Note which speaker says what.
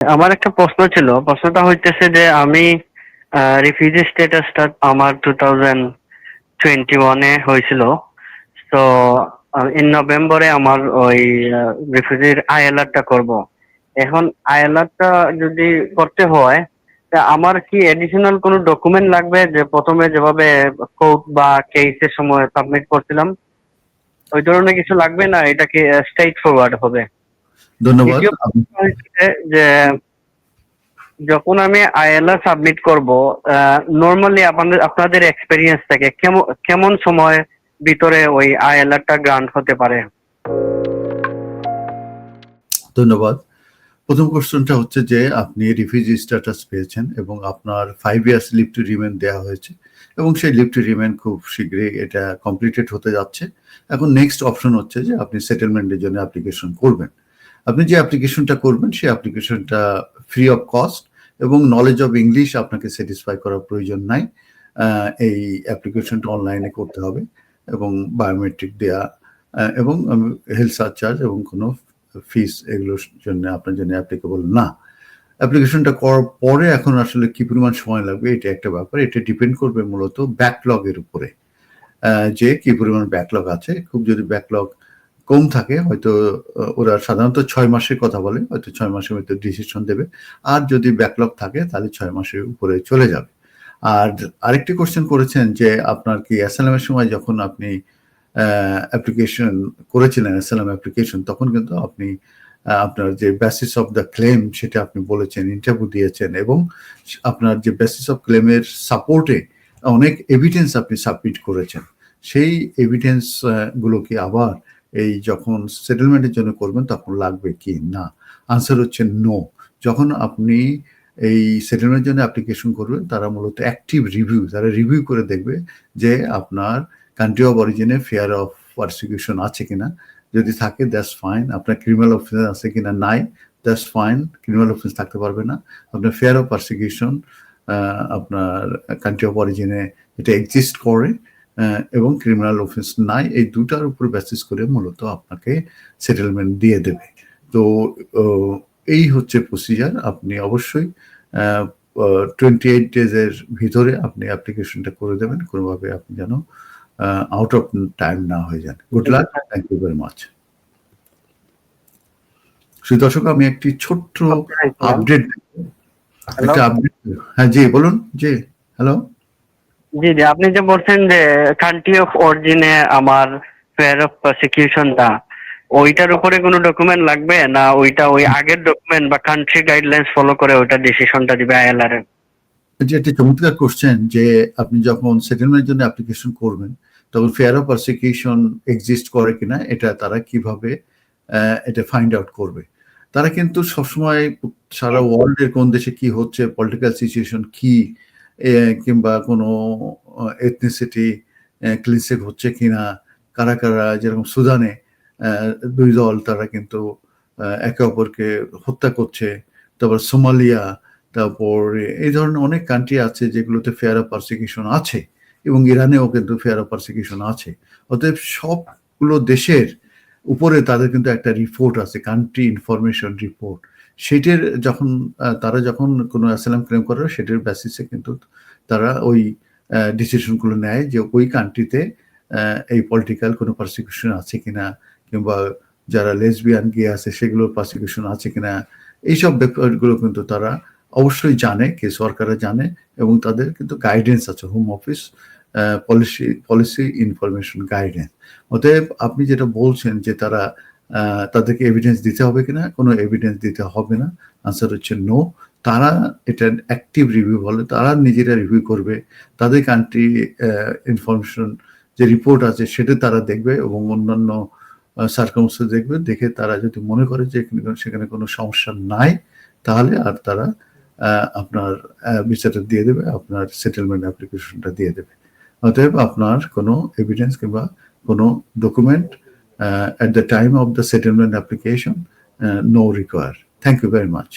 Speaker 1: আমার একটা প্রশ্ন ছিল। প্রশ্নটা হইতেছে যে আমি রিফিউজি স্ট্যাটাসটা আমার 2021 হয়েছিল। তো ইন নভেম্বরে আমার ওই রিফিউজির আইএলআরটা করব। এখন আইএলআরটা যদি করতে হয়, তা আমার কি এডিশনাল কোনো ডকুমেন্ট লাগবে, যে প্রথমে যেভাবে কোর্ট বা কেসের সময় সাবমিট করছিলাম ওই ধরনের কিছু লাগবে, না এটা কি স্ট্রেইট ফরওয়ার্ড হবে?
Speaker 2: ধন্যবাদ।
Speaker 1: দ্বিতীয় প্রশ্ন হচ্ছে যে যখন আমি আইএলআর সাবমিট করব, নর্মালি আপনাদের এক্সপেরিয়েন্স থেকে কেমন কেমন সময় ভিতরে ওই আইএলআরটা গ্রান্ট হতে পারে?
Speaker 2: ধন্যবাদ। প্রথম কোশ্চেনটা হচ্ছে যে আপনি রিফিউজি স্ট্যাটাস পেয়েছেন এবং আপনার 5 ইয়ার্স লিভ টু রিমেইন দেওয়া হয়েছে এবং সেই লিভ টু রিমেইন খুব শীঘ্রই এটা কমপ্লিটেড হতে যাচ্ছে। এখন নেক্সট অপশন হচ্ছে যে আপনি সেটেলমেন্টের জন্য অ্যাপ্লিকেশন করবেন। আপনি যে অ্যাপ্লিকেশনটা করবেন সেই অ্যাপ্লিকেশনটা ফ্রি অফ কস্ট এবং নলেজ অফ ইংলিশ আপনাকে স্যাটিসফাই করার প্রয়োজন নাই। এই অ্যাপ্লিকেশনটা অনলাইনে করতে হবে এবং বায়োমেট্রিক দেয়া এবং হেলথ সার্চার্জ এবং কোনো ফিস এগুলোর জন্য আপনার জন্য অ্যাপ্লিকেবল না। অ্যাপ্লিকেশনটা করার পরে এখন আসলে কি পরিমাণ সময় লাগবে এটা একটা ব্যাপার। এটা ডিপেন্ড করবে মূলত ব্যাকলগের উপরে। যে কি পরিমাণ ব্যাকলগ আছে। খুব যদি ব্যাকলগ কম থাকে হয়তো ওরা সাধারণত 6 মাসের কথা বলে, হয়তো 6 মাসের ভিতরে ডিসিশন দেবে। আর যদি ব্যাকলগ থাকে তাহলে 6 মাসের উপরে চলে যাবে। আর আরেকটি কোয়েশ্চেন করেছেন যে আপনার কি অ্যাসাইলাম এর সময় যখন আপনি অ্যাপ্লিকেশন করেছিলেন অ্যাসাইলাম অ্যাপ্লিকেশন তখন কিন্তু আপনি আপনার যে বেসিস অফ দ্য ক্লেম সেটা আপনি বলেছেন, ইন্টারভিউ দিয়েছেন এবং আপনার যে বেসিস অফ ক্লেমের সাপোর্টে অনেক এভিডেন্স আপনি সাবমিট করেছেন। সেই এভিডেন্স গুলো কি আবার এই যখন সেটেলমেন্টের জন্য করবেন তখন লাগবে কি না? আনসার হচ্ছে নো। যখন আপনি এই সেটেলমেন্টের জন্য অ্যাপ্লিকেশন করবেন তারা মূলত অ্যাক্টিভ রিভিউ, তারা রিভিউ করে দেখবে যে আপনার কান্ট্রি অফ অরিজিনে ফিয়ার অফ পারসিকিউশন আছে কিনা। যদি থাকে দ্যাটস ফাইন। আপনার ক্রিমিনাল অফেন্স আছে কিনা, নাই, দ্যাটস ফাইন। ক্রিমিনাল অফেন্স থাকতে পারবে না। আপনার ফিয়ার অফ পারসিকিউশন আপনার কান্ট্রি অফ অরিজিনে এটা এক্সিস্ট করে এবং ক্রিমিনাল অফেন্স নাই। এই দুটার উপর বেসিস করে মূলত আপনাকে সেটেলমেন্ট দিয়ে দেবে। তো এই হচ্ছে প্রসিজার। আপনি অবশ্যই 28 ডেজের ভিতরে আপনি অ্যাপ্লিকেশনটা করে দেবেন। কোনোভাবে আপনি যেন আউট অফ টাইম না হয়ে যান। Good luck. Thank you very much. দর্শক আমি একটি ছোট্ট আপডেট একটা আপডেট। হ্যাঁ জি বলুন। জি হ্যালো।
Speaker 1: জি জি, আপনি যে বলছেন যে কান্ট্রি অফ অরিজিনে আমার ফেয়ার অফ প্রসিকিউশনটা, ওইটার উপরে কোনো ডকুমেন্ট লাগবে, না ওইটা ওই আগের ডকুমেন্ট বা কান্ট্রি গাইডলাইন্স ফলো করে ওইটা ডিসিশনটা দিবে আইএলআর এর?
Speaker 2: যে একটা চমৎকার কোশ্চেন যে আপনি যখন সেটেলমেন্টের জন্য অ্যাপ্লিকেশন করবেন তখন ফেয়ার অফ পারসিকিউশন এক্সিস্ট করে কিনা এটা তারা কিভাবে এটা ফাইন্ড আউট করবে। তারা কিন্তু সবসময় সারা ওয়ার্ল্ডের কোন দেশে কি হচ্ছে, পলিটিক্যাল সিচুয়েশন কি, কিংবা কোনো এথনিসিটি ক্লিনশেক হচ্ছে কিনা, কারা কারা, যেরকম সুদানে দুই দল তারা কিন্তু একে অপরকে হত্যা করছে। তারপর সোমালিয়া, তারপর এই ধরনের অনেক কান্ট্রি আছে যেগুলোতে ফেয়ার অফ পারসিকিউশন আছে এবং ইরানেও কিন্তু ফেয়ার অফ পারসিকিউশন আছে। অতএব সবগুলো দেশের উপরে তাদের কিন্তু একটা রিপোর্ট আছে, কান্ট্রি ইনফরমেশন রিপোর্ট। সেটার যখন তারা যখন কোনো অ্যাসাইলাম ক্লেম করে সেটার বেসিসে কিন্তু তারা ওই ডিসিশনগুলো নেয় যে ওই কান্ট্রিতে এই পলিটিক্যাল কোনো পারসিকিউশন আছে কিনা, কিংবা যারা লেসবিয়ান গে আছে সেগুলোর পারসিকিউশন আছে কিনা। এইসব ব্যাপারগুলো কিন্তু তারা অবশ্যই জানে, কে সরকারে জানে এবং তাদের কিন্তু গাইডেন্স আছে, home office policy information guidance. অতএব আপনি যেটা বলছেন যে তারা তাদেরকে এভিডেন্স দিতে হবে কিনা, কোনো এভিডেন্স দিতে হবে না। আনসার হচ্ছে নো। তারা এটা অ্যাক্টিভ রিভিউ বলে, তারা নিজেরা রিভিউ করবে, তাদের কান্ট্রি ইনফরমেশন যে রিপোর্ট আছে সেটা তারা দেখবে এবং অন্যান্য সার্কামস্টেন্স দেখবে। দেখে তারা যদি মনে করে যে সেখানে কোনো সমস্যা নাই তাহলে আর তারা আপনার বিচারটা দিয়ে দেবে, আপনার সেটেলমেন্ট অ্যাপ্লিকেশনটা দিয়ে দেবে। অতএব আপনার কোনো এভিডেন্স কিংবা কোনো document at the time of the settlement application no require. Thank you very much.